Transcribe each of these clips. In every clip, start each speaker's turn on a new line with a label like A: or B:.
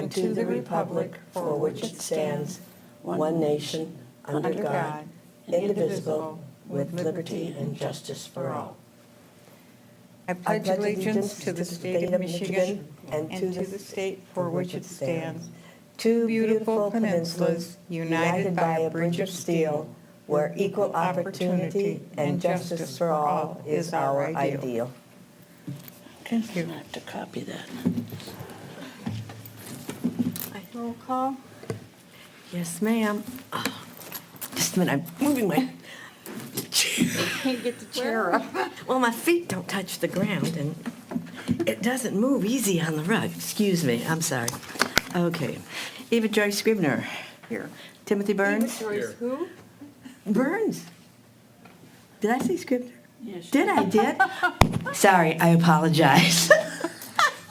A: and to the republic for which it stands, one nation, under God, indivisible, with liberty and justice for all.
B: I pledge allegiance to the state of Michigan and to the state for which it stands, two beautiful peninsulas united by a bridge of steel, where equal opportunity and justice for all is our ideal. Thank you.
A: I have to copy that.
B: Roll call.
A: Yes, ma'am. Oh, just a minute, I'm moving my chair.
B: Can't get the chair up.
A: Well, my feet don't touch the ground, and it doesn't move easy on the rug. Excuse me, I'm sorry. Okay. Eva Joy Scribner.
B: Here.
A: Timothy Burns.
B: Joyce who?
A: Burns. Did I say Scribner?
B: Yes.
A: Did I? Did? Sorry, I apologize.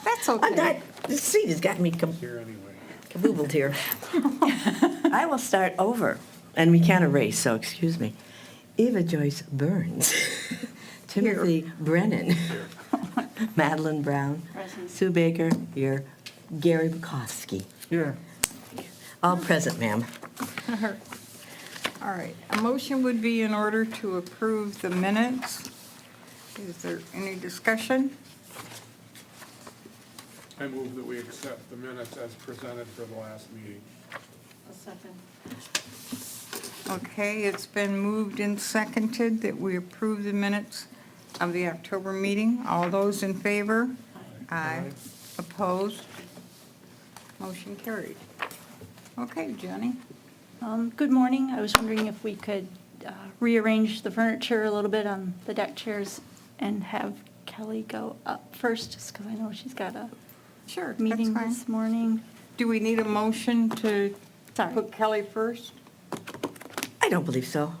B: That's
A: I'm
B: okay.
A: not, the seat has got me kaboobled here. I will start over, and we can't erase, so excuse me. Eva Joyce Burns. Timothy Brennan. Madeline Brown.
C: Present.
A: Sue Baker here. Gary Bukowski.
B: Here.
A: All present, ma'am.
B: All right, a motion would be in order to approve the minutes. Is there any discussion?
D: I move that we accept the minutes as presented for the last meeting.
C: A second.
B: Okay, it's been moved and seconded that we approve the minutes of the October meeting. All those in favor? Aye. Opposed? Motion carried. Okay, Jenny?
C: Good morning. I was wondering if we could rearrange the furniture a little bit on the deck chairs and have Kelly go up first, just because I know she's got a
B: Sure,
C: meeting
B: that's fine.
C: this morning.
B: Do we need a motion to
C: Sorry.
B: put Kelly first?
A: I don't believe so.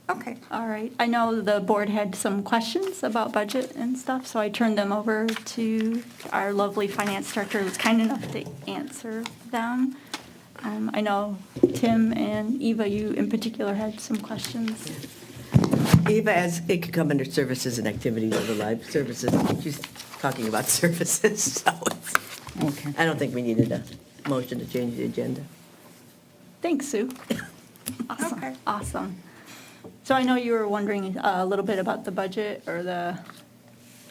B: Okay.
C: All right. I know the board had some questions about budget and stuff, so I turned them over to our lovely finance director, who was kind enough to answer them. I know Tim and Eva, you in particular, had some questions.
A: Eva, as it could come under services and activities of the live services. She's talking about services, so
E: Okay.
A: I don't think we needed a motion to change the agenda.
C: Thanks, Sue. Awesome.
B: Okay.
C: Awesome. So I know you were wondering a little bit about the budget or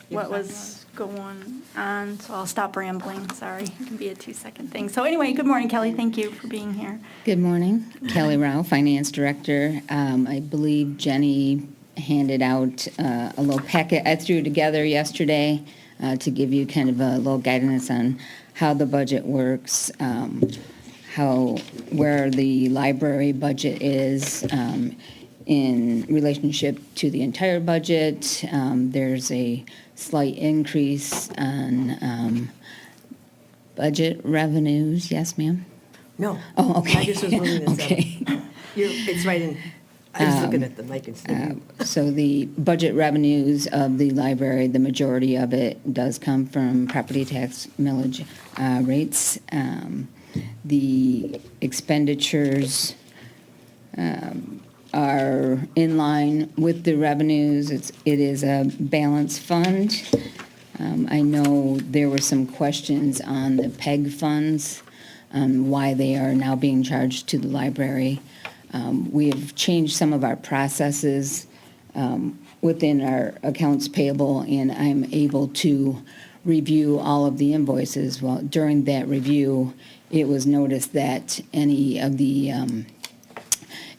C: what was going on, so I'll stop rambling. Sorry, it can be a 2-second thing. So anyway, good morning, Kelly. Thank you for being here.
E: Good morning. Kelly Rao, Finance Director. I believe Jenny handed out a little packet I threw together yesterday to give you kind of a little guidance on how the budget works, where the library budget is in relationship to the entire budget. There's a slight increase on budget revenues. Yes, ma'am?
A: No.
E: Oh, okay.
A: I just was moving this
E: Okay.
A: up. It's right in, I was looking at the mic instead of you.
E: So the budget revenues of the library, the majority of it does come from property tax millage rates. The expenditures are in line with the revenues. It is a balanced fund. I know there were some questions on the PEG funds, why they are now being charged to the library. We have changed some of our processes within our accounts payable, and I'm able to review all of the invoices. Well, during that review, it was noticed that any of the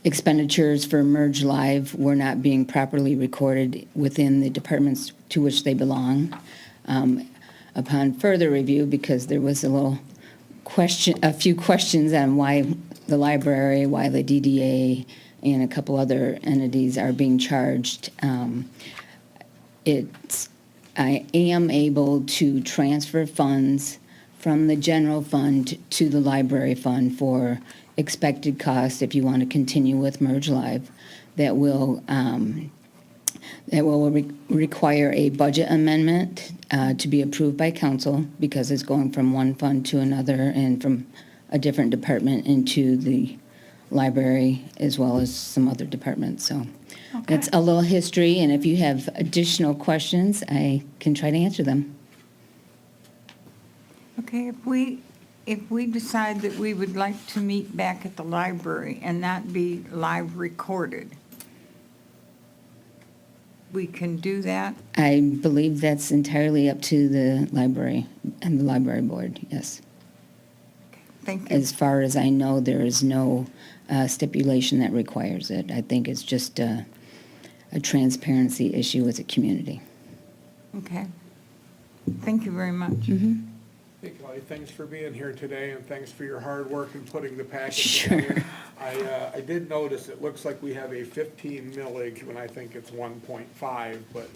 E: expenditures for Merge Live were not being properly recorded within the departments to which they belong. Upon further review, because there was a few questions on why the library, why the DDA, and a couple other entities are being charged, I am able to transfer funds from the general fund to the library fund for expected costs if you want to continue with Merge Live. That will require a budget amendment to be approved by council, because it's going from one fund to another and from a different department into the library as well as some other departments. So that's a little history, and if you have additional questions, I can try to answer them.
B: Okay, if we if we decide that we would like to meet back at the library and not be live recorded, we can do that?
E: I believe that's entirely up to the library and the library board, yes.
B: Thank you.
E: As far as I know, there is no stipulation that requires it. I think it's just a transparency issue with the community.
B: Okay. Thank you very much.
E: Mm-hmm.
D: Hey, Kelly, thanks for being here today, and thanks for your hard work in putting the package
E: Sure.
D: together. I did notice, it looks like we have a 15 millage when I think it's 1.5, but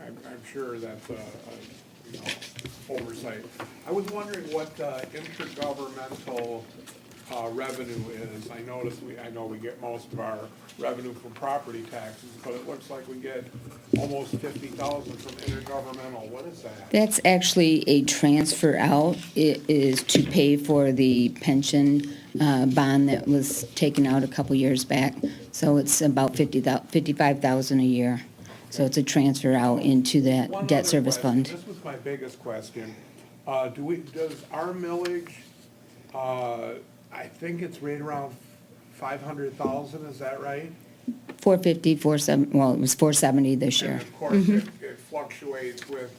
D: I'm sure that's you know, oversight. I was wondering what intergovernmental revenue is. I know we get most of our revenue from property taxes, but it looks like we get almost 50,000 from intergovernmental. What is that?
E: That's actually a transfer out. It is to pay for the pension bond that was taken out a couple years back. So it's about $55,000 a year. So it's a transfer out into that
D: One
E: debt
D: other
E: service
D: question.
E: fund.
D: This was my biggest question. Does our millage, I think it's right around 500,000, is that right?
E: 450, 470, well, it was 470 this year.
D: And of course, it fluctuates with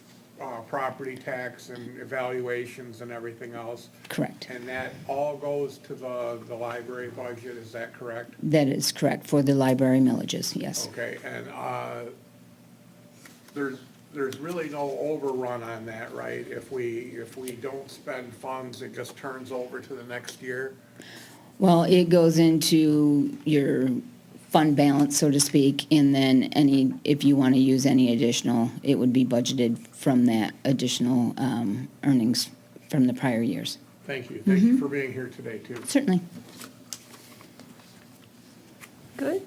D: property tax and evaluations and everything else.
E: Correct.
D: And that all goes to the library budget, is that correct?
E: That is correct, for the library millages, yes.
D: Okay, and there's really no overrun on that, right? If we don't spend funds, it just turns over to the next year?
E: Well, it goes into your fund balance, so to speak, and then if you want to use any additional, it would be budgeted from that additional earnings from the prior years.
D: Thank you. Thank you for being here today, too.
E: Certainly.
C: Good.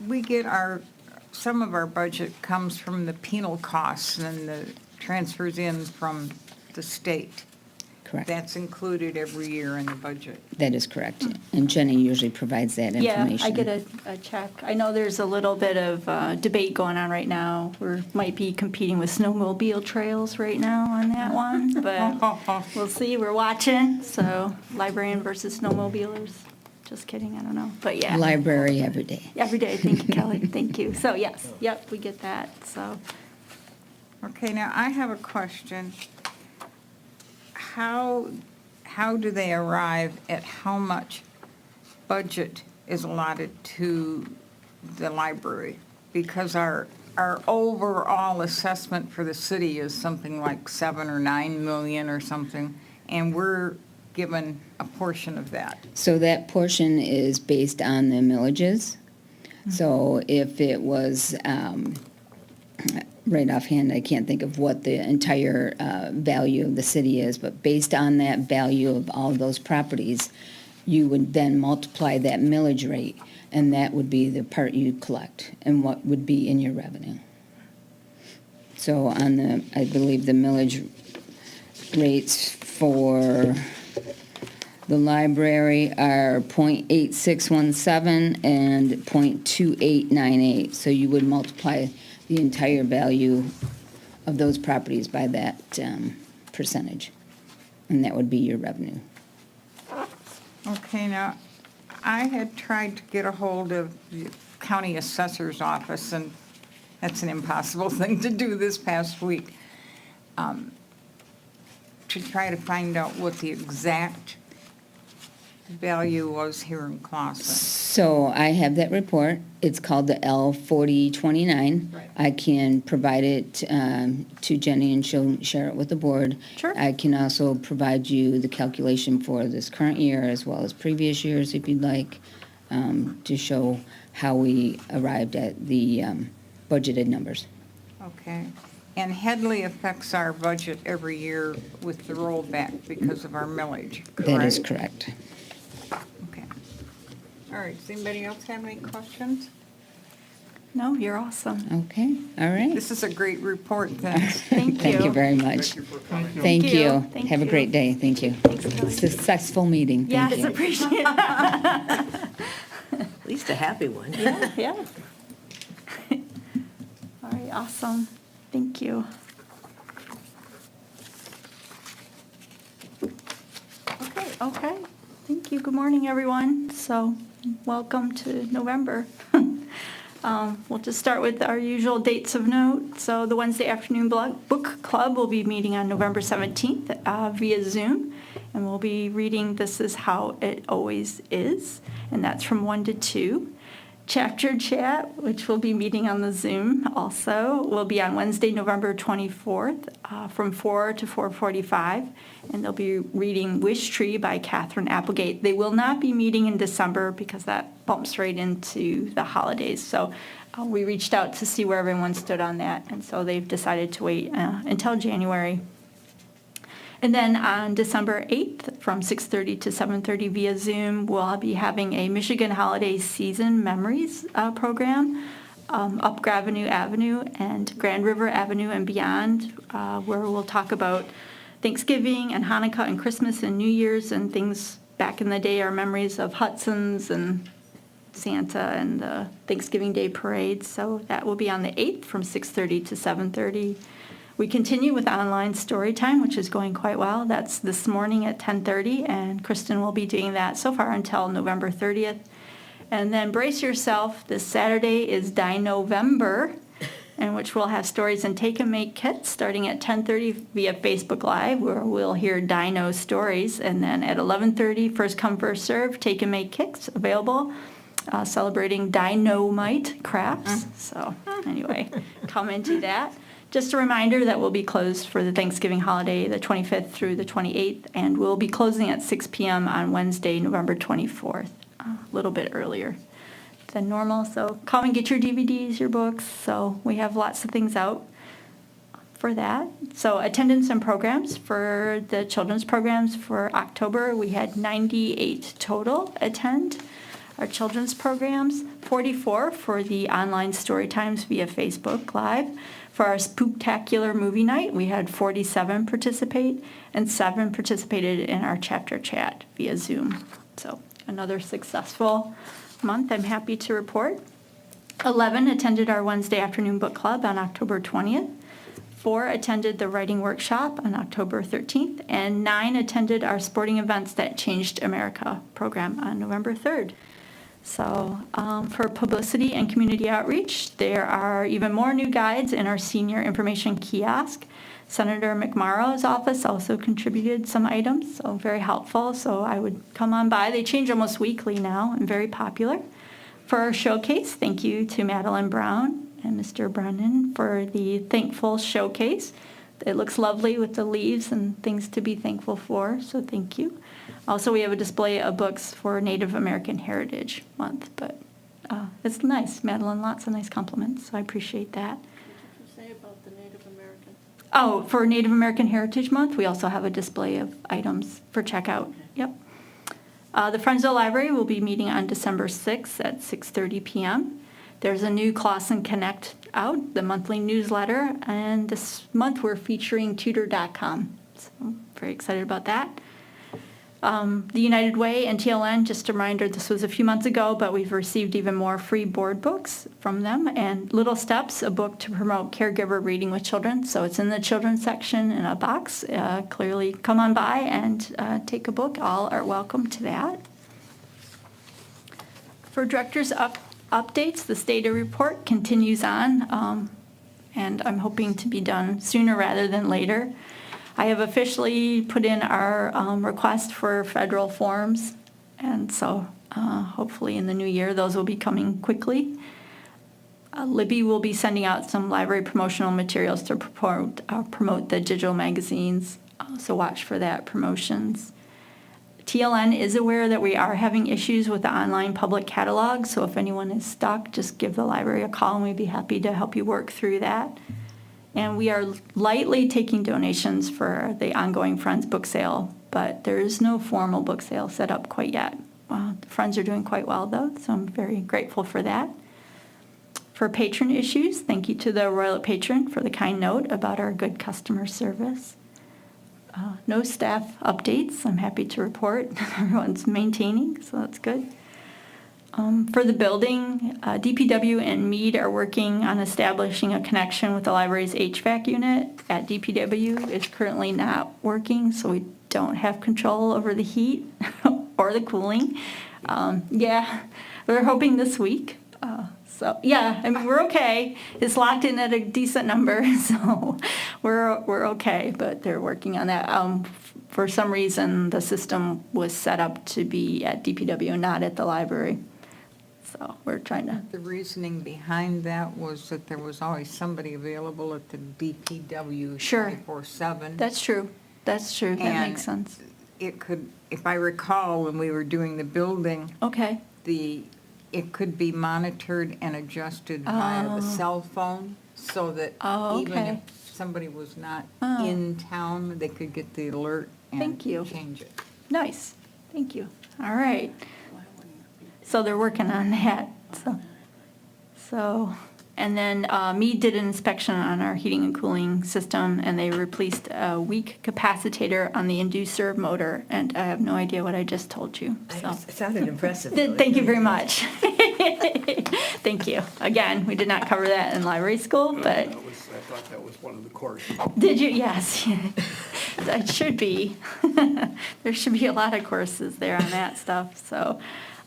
B: We get some of our budget comes from the penal costs and the transfers in from the state.
E: Correct.
B: That's included every year in the budget.
E: That is correct. And Jenny usually provides that
C: Yeah,
E: information.
C: I get a check. I know there's a little bit of debate going on right now. We might be competing with snowmobile trails right now on that one, but we'll see. We're watching. So librarian versus snowmobilers. Just kidding. I don't know. But yeah.
E: Library every day.
C: Every day. Thank you, Kelly. Thank you. So yes, yep, we get that. So
B: Okay, now I have a question. How do they arrive at how much budget is allotted to the library? Because our overall assessment for the city is something like 7 or 9 million or something, and we're given a portion of that.
E: So that portion is based on the millages. So if it was, right offhand, I can't think of what the entire value of the city is, but based on that value of all those properties, you would then multiply that millage rate, and that would be the part you collect and what would be in your revenue. So on the, I believe the millage rates for the library are .8617 and .2898. So you would multiply the entire value of those properties by that percentage, and that would be your revenue.
B: Okay, now, I had tried to get a hold of the county assessor's office, and that's an impossible thing to do this past week, to try to find out what the exact value was here in Clawson.
E: So I have that report. It's called the L4029.
B: Right.
E: I can provide it to Jenny, and she'll share it with the board.
C: Sure.
E: I can also provide you the calculation for this current year as well as previous years, if you'd like, to show how we arrived at the budgeted numbers.
B: Okay. And Headley affects our budget every year with the rollback because of our millage, correct?
E: That is correct.
B: Okay. All right, does anybody else have any questions?
C: no, you're awesome.
E: Okay, all right.
B: This is a great report, thanks.
C: Thank you.
E: Thank you very much.
D: Thank you for coming.
E: Thank
C: you.
E: you.
C: Thank
E: Have a
C: you.
E: great day. Thank you.
C: Thanks, Kelly.
E: Successful meeting. Thank
C: Yes,
E: you.
C: appreciate it.
A: At least a happy one.
C: Yeah. All right, awesome. Thank you. Okay, thank you. Good morning, everyone. So, welcome to November. We'll just start with our usual dates of note. So, the Wednesday afternoon book club will be meeting on November 17th via Zoom, and we'll be reading This Is How It Always Is, and that's from 1 to 2. Chapter Chat, which will be meeting on the Zoom also, will be on Wednesday, November 24th from 4 to 4:45, and they'll be reading Wish Tree by Catherine Applegate. They will not be meeting in December because that bumps right into the holidays. So we reached out to see where everyone stood on that, and so they've decided to wait until January. And then on December 8th, from 6:30 to 7:30 via Zoom, we'll be having a Michigan Holiday Season Memories program, up Gravenue Avenue and Grand River Avenue and beyond, where we'll talk about Thanksgiving and Hanukkah and Christmas and New Year's and things back in the day, our memories of Hudson's and Santa and the Thanksgiving Day parade. So that will be on the 8th from 6:30 to 7:30. We continue with online story time, which is going quite well. That's this morning at 10:30, and Kristen will be doing that so far until November 30th. And then brace yourself, this Saturday is Dino-Vember, in which we'll have stories and take and make kits starting at 10:30 via Facebook Live, where we'll hear dino stories. And then at 11:30, first come, first serve, take and make kits available, celebrating dynamite crafts. So anyway, come and do that. Just a reminder that we'll be closed for the Thanksgiving holiday, the 25th through the 28th, and we'll be closing at 6 p.m. on Wednesday, November 24th, a little bit earlier than normal. So come and get your DVDs, your books. So we have lots of things out for that. So attendance and programs for the children's programs for October, we had 98 total attend our children's programs, 44 for the online story times via Facebook Live. For our Spooktacular movie night, we had 47 participate, and 7 participated in our chapter chat via Zoom. So another successful month, I'm happy to report. 11 attended our Wednesday afternoon book club on October 20th. 4 attended the writing workshop on October 13th, and 9 attended our Sporting Events That Changed America program on November 3rd. So for publicity and community outreach, there are even more new guides in our senior information kiosk. Senator McMorrow's office also contributed some items, so very helpful. So I would come on by. They change almost weekly now and very popular. For our showcase, thank you to Madeline Brown and Mr. Brennan for the Thankful Showcase. It looks lovely with the leaves and things to be thankful for, so thank you. Also, we have a display of books for Native American Heritage Month, but it's nice. Madeline, lots of nice compliments, so I appreciate that.
F: What did you say about the Native American?
C: Oh, for Native American Heritage Month, we also have a display of items for checkout. Yep. The Friendsville Library will be meeting on December 6th at 6:30 p.m. There's a new Clausen Connect out, the monthly newsletter, and this month we're featuring tutor.com. So I'm very excited about that. The United Way and TLN, just a reminder, this was a few months ago, but we've received even more free board books from them. And Little Steps, a book to promote caregiver reading with children. So it's in the children's section in a box. Clearly come on by and take a book. All are welcome to that. For directors' updates, the State Report continues on, and I'm hoping to be done sooner rather than later. I have officially put in our request for federal forms, and so hopefully in the new year those will be coming quickly. Libby will be sending out some library promotional materials to promote the digital magazines, so watch for that promotions. TLN is aware that we are having issues with the online public catalog, so if anyone is stuck, just give the library a call and we'd be happy to help you work through that. And we are lightly taking donations for the ongoing Friends book sale, but there is no formal book sale set up quite yet. The Friends are doing quite well, though, so I'm very grateful for that. For patron issues, thank you to the Royal Patron for the kind note about our good customer service. No staff updates, I'm happy to report. Everyone's maintaining, so that's good. For the building, DPW and Mead are working on establishing a connection with the library's HVAC unit at DPW. It's currently not working, so we don't have control over the heat or the cooling. Yeah, we're hoping this week. So, yeah, I mean, we're okay. It's locked in at a decent number, so we're okay, but they're working on that. For some reason, the system was set up to be at DPW, not at the library. So we're trying to,
B: The reasoning behind that was that there was always somebody available at the DPW
C: Sure.
B: 24/7.
C: that's true. That's true. That
B: And
C: makes sense.
B: It could, if I recall, when we were doing the building,
C: Okay.
B: it could be monitored and adjusted via the cell phone, so that
C: Oh,
B: even
C: okay.
B: if somebody was not
C: Oh.
B: in town, they could get the alert and
C: Thank you.
B: change it.
C: Nice. Thank you. All right. So they're working on that. So, and then Mead did an inspection on our heating and cooling system, and they replaced a weak capacitor on the inducer motor. And I have no idea what I just told you. So,
A: It sounded impressive. though.
C: thank you very much. Thank you. Again, we did not cover that in library school, but
D: I thought that was one of the courses.
C: did you? Yes. It should be. There should be a lot of courses there on that stuff. So,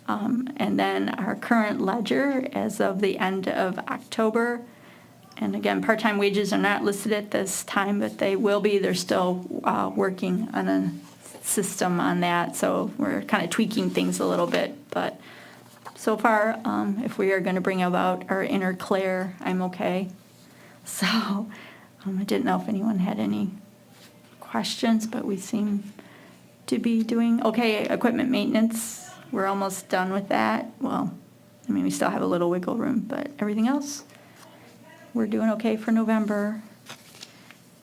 C: and then our current ledger as of the end of October. And again, part-time wages are not listed at this time, but they will be. They're still working on a system on that. So we're kind of tweaking things a little bit. But so far, if we are going to bring about our inner Claire, I'm okay. So I didn't know if anyone had any questions, but we seem to be doing okay. Equipment maintenance, we're almost done with that. Well, I mean, we still have a little wiggle room, but everything else, we're doing okay for November.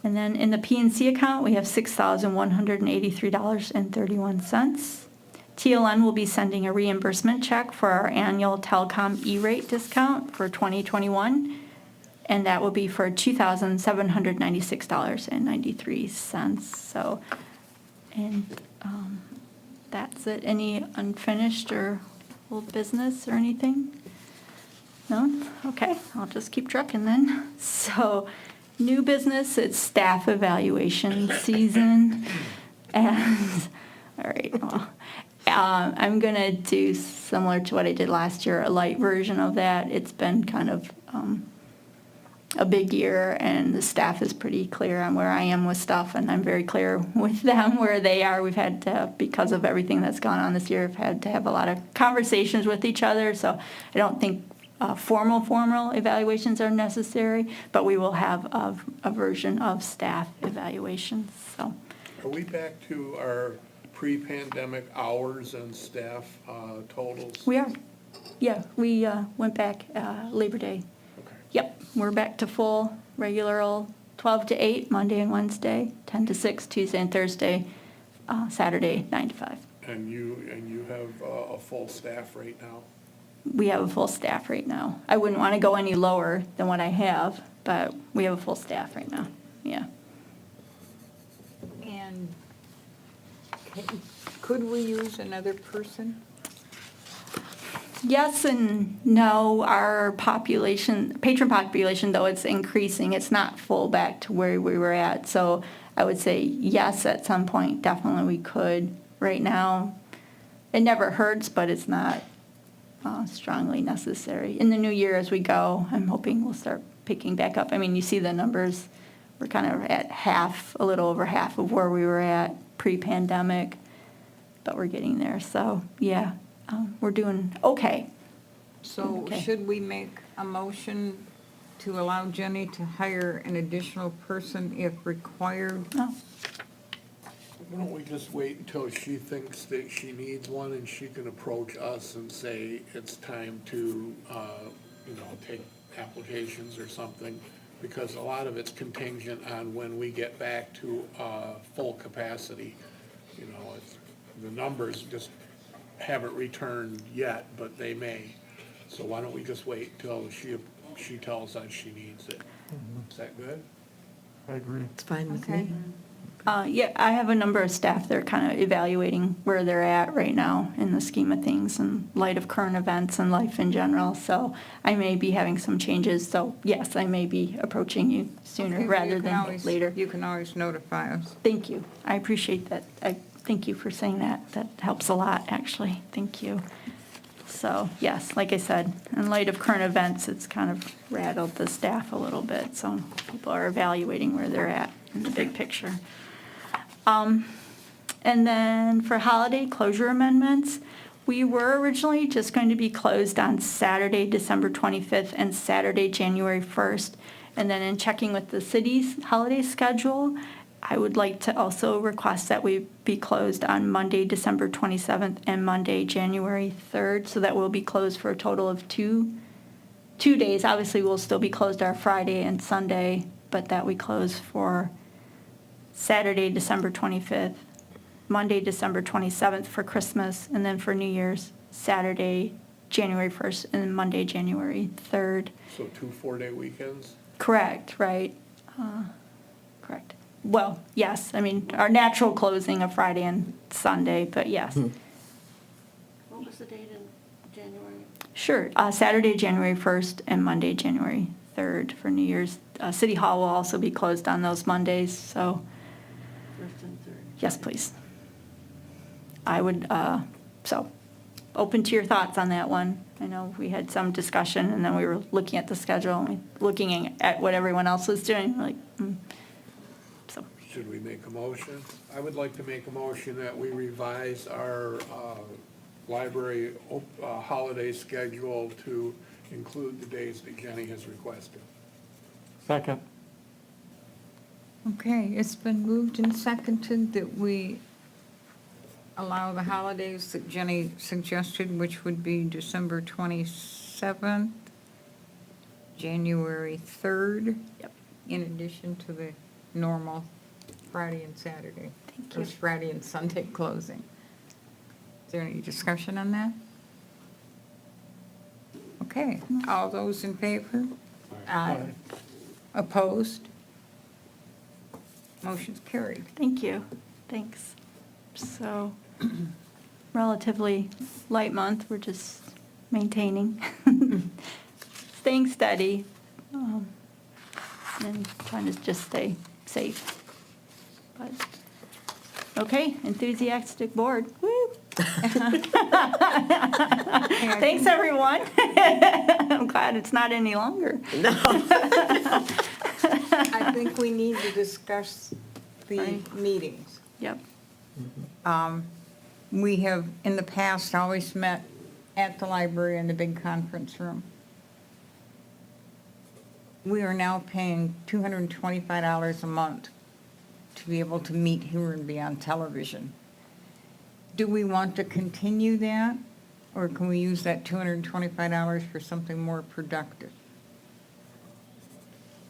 C: And then in the P&C account, we have $6,183.31. TLN will be sending a reimbursement check for our annual telecom E-rate discount for 2021. And that will be for $2,796.93. So, and that's it. Any unfinished or old business or anything? No? Okay, I'll just keep trucking then. So, new business, it's staff evaluation season. And, all right, well, I'm going to do similar to what I did last year, a light version of that. It's been kind of a big year, and the staff is pretty clear on where I am with stuff, and I'm very clear with them where they are. We've had to, because of everything that's gone on this year, we've had to have a lot of conversations with each other, so I don't think formal evaluations are necessary, but we will have a version of staff evaluations, so.
D: Are we back to our pre-pandemic hours and staff totals?
C: We are. Yeah, we went back Labor Day.
D: Okay.
C: Yep, we're back to full, regular old 12 to 8, Monday and Wednesday, 10 to 6, Tuesday and Thursday, Saturday, 9 to 5.
D: And you have a full staff right now?
C: We have a full staff right now. I wouldn't want to go any lower than what I have, but we have a full staff right now, yeah.
B: And could we use another person?
C: Yes and no. Our population, patron population, though it's increasing, it's not full back to where we were at. So I would say yes, at some point, definitely we could. Right now, it never hurts, but it's not strongly necessary. In the new year as we go, I'm hoping we'll start picking back up. I mean, you see the numbers. We're kind of at half, a little over half of where we were at pre-pandemic, but we're getting there. So yeah. We're doing okay.
B: So
C: Okay.
B: should we make a motion to allow Jenny to hire an additional person if required?
C: Oh,
D: Why don't we just wait until she thinks that she needs one and she can approach us and say it's time to, take applications or something? Because a lot of it's contingent on when we get back to full capacity. The numbers just haven't returned yet, but they may. So why don't we just wait till she tells us she needs it? Is that good?
G: I agree.
A: It's fine with
B: Okay.
A: me.
C: Yeah, I have a number of staff that are kind of evaluating where they're at right now in the scheme of things in light of current events and life in general. So I may be having some changes. So yes, I may be approaching you sooner
B: Okay,
C: rather
B: you can
C: than
B: always-
C: later.
B: You can always notify us.
C: Thank you. I appreciate that. I thank you for saying that. That helps a lot, actually. Thank you. So yes, like I said, in light of current events, it's kind of rattled the staff a little bit. So people are evaluating where they're at in the big picture. And then for holiday closure amendments, we were originally just going to be closed on Saturday, December 25th and Saturday, January 1st. And then in checking with the city's holiday schedule, I would like to also request that we be closed on Monday, December 27th and Monday, January 3rd. So that we'll be closed for a total of two days. Obviously, we'll still be closed our Friday and Sunday, but that we close for Saturday, December 25th, Monday, December 27th for Christmas, and then for New Year's, Saturday, January 1st, and then Monday, January 3rd.
D: So 2 4-day weekends?
C: Correct, right? Correct. Well, yes, I mean, our natural closing of Friday and Sunday, but yes.
F: What was the date in January?
C: Sure, Saturday, January 1st, and Monday, January 3rd for New Year's. City Hall will also be closed on those Mondays, so
F: First and third?
C: yes, please. I would, so, open to your thoughts on that one. I know we had some discussion, and then we were looking at the schedule, and looking at what everyone else was doing, like, so.
D: Should we make a motion? I would like to make a motion that we revise our library holiday schedule to include the days that Jenny has requested.
G: Second.
B: Okay, it's been moved and seconded that we allow the holidays that Jenny suggested, which would be December 27th, January 3rd.
C: Yep.
B: In addition to the normal Friday and Saturday.
C: Thank
B: Or
C: you.
B: Friday and Sunday closing. Is there any discussion on that? Okay, all those in favor? Aye. Opposed? Motion's carried.
C: Thank you. Thanks. So, relatively light month. We're just maintaining, staying steady, and trying to just stay safe. But, okay, enthusiastic board. Woo! Thanks, everyone. I'm glad it's not any longer.
B: I think we need to discuss the
C: Right.
B: meetings.
C: Yep.
B: We have, in the past, always met at the library in the big conference room. We are now paying $225 a month to be able to meet here and be on television. Do we want to continue that, or can we use that $225 for something more productive?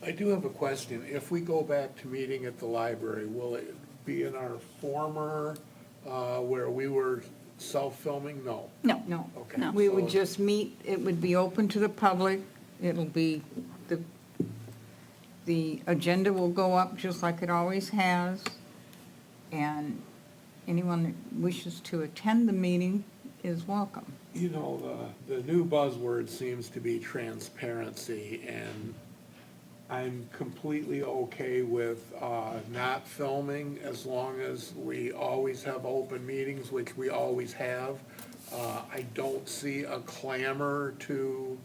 D: I do have a question. If we go back to meeting at the library, will it be in our former, where we were self-filming? No.
C: No.
B: No.
D: Okay.
C: No.
B: We would
D: So-
B: just meet, it would be open to the public, it'll be, the agenda will go up just like it always has, and anyone that wishes to attend the meeting is welcome.
D: You know, the new buzzword seems to be transparency, and I'm completely okay with not filming as long as we always have open meetings, which we always have. I don't see a clamor to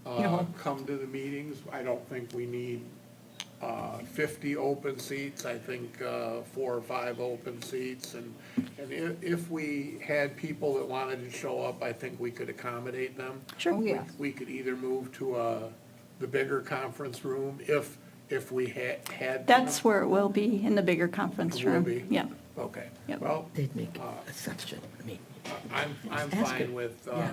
B: No.
D: come to the meetings. I don't think we need 50 open seats. I think 4 or 5 open seats. And if we had people that wanted to show up, I think we could accommodate them.
C: Sure.
B: Oh, yeah.
D: We could either move to the bigger conference room if we had.
C: That's where it will be, in the bigger conference
D: It will
C: room.
D: be?
C: Yeah.
D: Okay.
C: Yep.
D: Well,
A: They'd make a section, I mean.
D: I'm
A: Ask
D: fine
A: her.
D: with
A: Yeah.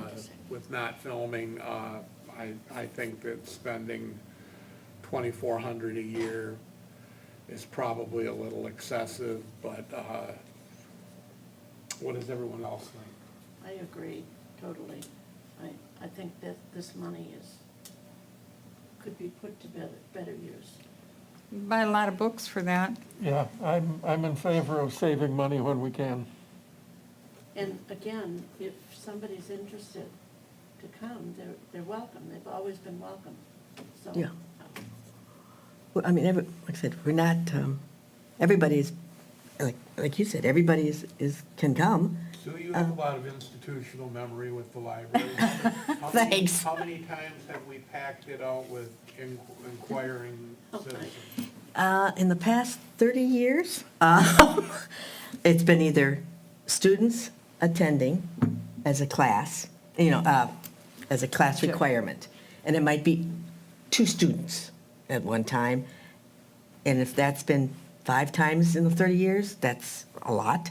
D: not filming. I think that spending $2,400 a year is probably a little excessive, but what does everyone else think?
F: I agree, totally. I think that this money could be put to better use.
B: Buy a lot of books for that.
G: Yeah, I'm in favor of saving money when we can.
F: And again, if somebody's interested to come, they're welcome. They've always been welcome, so.
A: Yeah. Well, I mean, like I said, we're not, everybody's, like you said, everybody can come.
D: Sue, you have a lot of institutional memory with the library.
A: Thanks.
D: How many times have we packed it out with inquiring citizens?
A: In the past 30 years, it's been either students attending as a class, as a class requirement, and it might be 2 students at one time. And if that's been 5 times in the 30 years, that's a lot.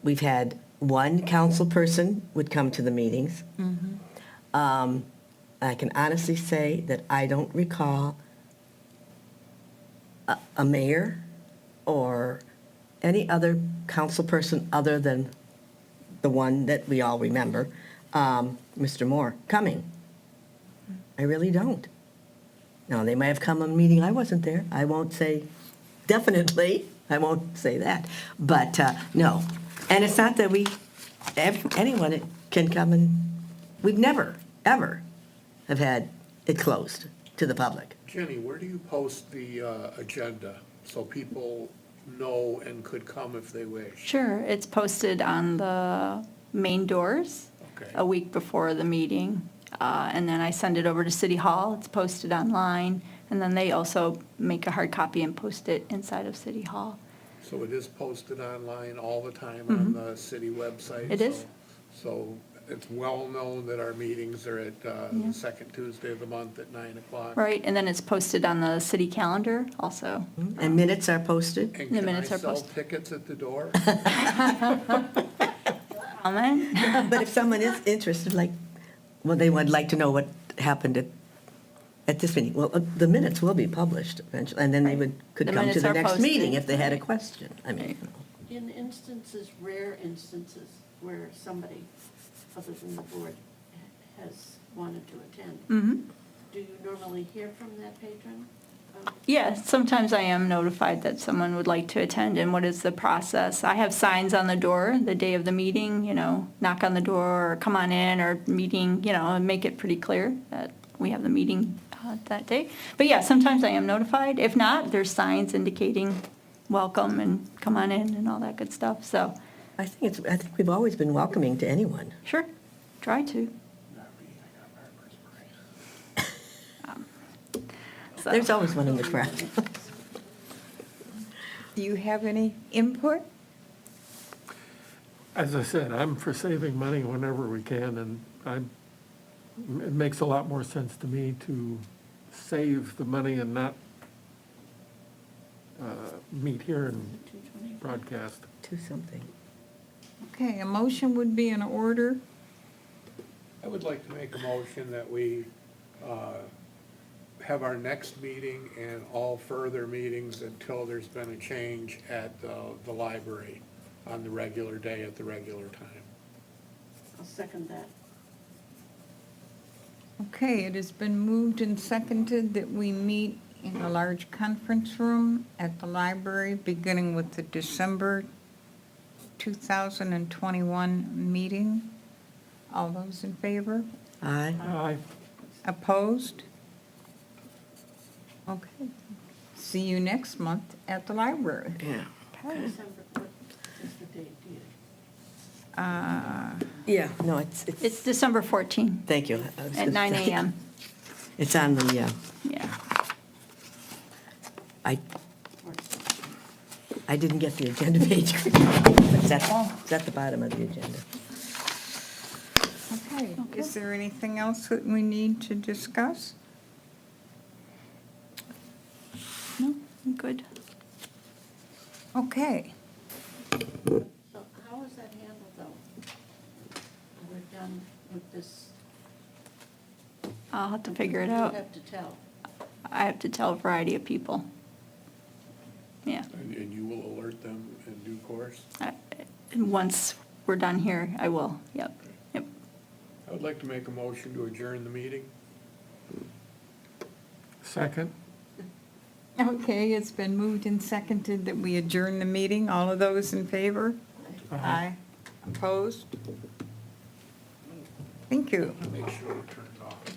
A: We've had 1 council person would come to the meetings. I can honestly say that I don't recall a mayor or any other council person other than the one that we all remember, Mr. Moore, coming. I really don't. Now, they might have come on a meeting, I wasn't there. I won't say definitely, I won't say that. But, no. And it's not that anyone can come and, we've never, ever have had it closed to the public.
D: Jenny, where do you post the agenda so people know and could come if they wish?
C: Sure, it's posted on the main doors
D: Okay.
C: a week before the meeting. And then I send it over to City Hall, it's posted online, and then they also make a hard copy and post it inside of City Hall.
D: So it is posted online all the time on the city website?
C: It is.
D: So it's well known that our meetings are at the second Tuesday of the month at 9 o'clock?
C: Right, and then it's posted on the city calendar also.
A: And minutes are posted.
D: And
C: The
D: can I
C: minutes are
D: sell
C: posted.
D: tickets at the door?
C: Comment?
A: But if someone is interested, they would like to know what happened at this meeting, well, the minutes will be published eventually, and then they could
C: The
A: come to
C: minutes
A: the
C: are
A: next
C: posted.
A: meeting if they had a question. I mean,
F: In instances, rare instances, where somebody other than the board has wanted to attend, do you normally hear from that patron?
C: Yeah, sometimes I am notified that someone would like to attend, and what is the process? I have signs on the door the day of the meeting, knock on the door, or come on in, or meeting, and make it pretty clear that we have the meeting that day. But yeah, sometimes I am notified. If not, there's signs indicating welcome and come on in and all that good stuff, so,
A: I think we've always been welcoming to anyone.
C: sure, try to.
D: Not me, I got Barbara's brain.
C: So-
A: There's always one in the crowd.
B: Do you have any input?
G: As I said, I'm for saving money whenever we can, and it makes a lot more sense to me to save the money and not meet here and broadcast.
A: To something.
B: Okay, a motion would be in order.
D: I would like to make a motion that we have our next meeting and all further meetings until there's been a change at the library on the regular day at the regular time.
F: I'll second that.
B: Okay, it has been moved and seconded that we meet in a large conference room at the library, beginning with the December 2021 meeting. All those in favor?
A: Aye.
G: Aye.
B: Opposed? Okay. See you next month at the library.
A: Yeah.
F: December, what is the date, do you?
A: Yeah, no,
C: It's December 14th
A: thank you. I was
C: at
A: gonna
C: 9
A: say.
C: a.m.
A: It's on the,
C: Yeah.
A: I didn't get the agenda page. It's at the bottom of the agenda.
B: Okay, is there anything else that we need to discuss?
C: No, I'm good.
B: Okay,
F: So how is that handled, though? We're done with this.
C: I'll have to figure it
F: You
C: out.
F: have to tell.
C: I have to tell a variety of people. Yeah.
D: And you will alert them in due course?
C: And once we're done here, I will. Yep. Yep.
D: I would like to make a motion to adjourn the meeting.
G: Second?
B: Okay, it's been moved and seconded that we adjourn the meeting. All of those in favor? Aye. Opposed? Thank you.
D: Make sure it turns off.